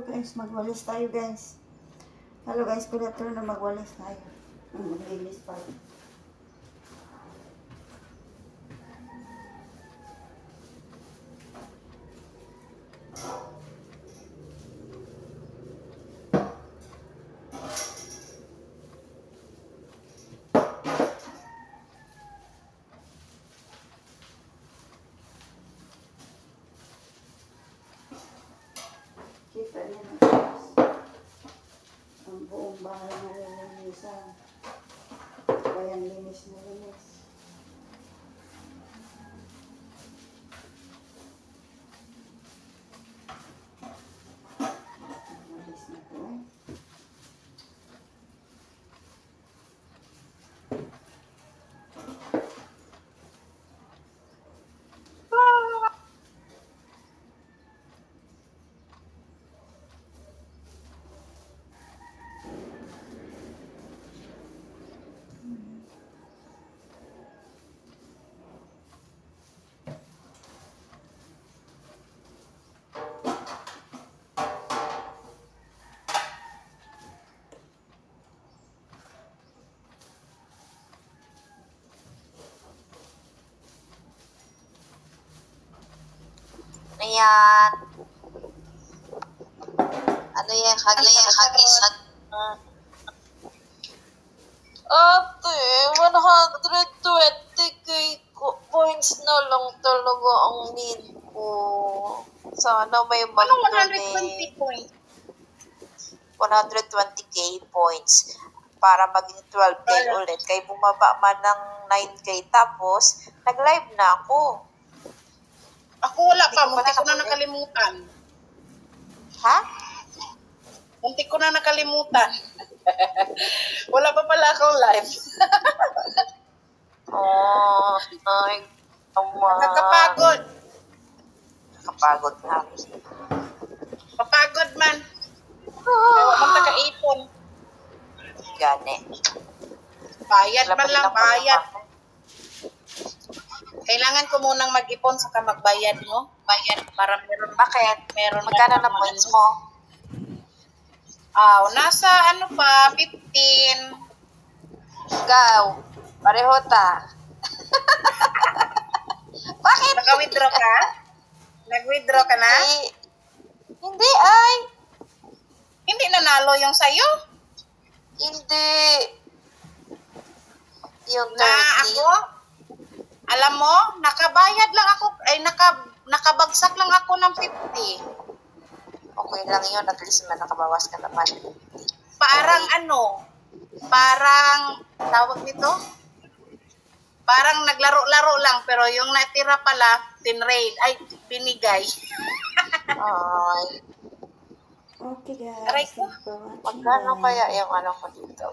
guys, magwalis tayo guys. Hello guys, good afternoon na magwalis tayo. Maglinis pa. Kita niyo na guys. Ang buong bahay na lilinisan. Kaya linis na linis. Malis na po eh. Ayan. Ano yan? Hagis. Ate, 120k points na lang talaga ang need ko. Sana may Anong mag-donate. 120 points? 120k points para maging 12k ulit. Kaya bumaba man ng 9k tapos nag-live na ako. Ako wala pa, Hindi ko muntik ko pa na nakalimutan. Ha? Muntik ko na nakalimutan. Wala pa pala akong live. Oh, ay, tama. Nakakapagod. Nakapagod na. Papagod man. Kaya man tagaipon. Gani. Bayad man lang, Laban bayad. ako. Kailangan ko munang mag-ipon saka magbayad, no? Bayad para Bakit? meron Magkano na points mo? Nasa ano pa, 15. Ikaw. Pareho ta. Bakit? Naka-withdraw ka? Nag-withdraw ka na? Hindi ay. Hindi nanalo yung sayo? Hindi. Yung 30. Na ako? Alam mo, nakabayad lang ako, ay nakabagsak lang ako ng 50. Okay lang yun. At least man nakabawas ka naman. Parang parang, tawag nito? Parang naglaro-laro lang, pero yung natira pala, binigay. Ay. Okay guys, Aray ko. thank you for watching Magkano guys. kaya yung ano ko dito?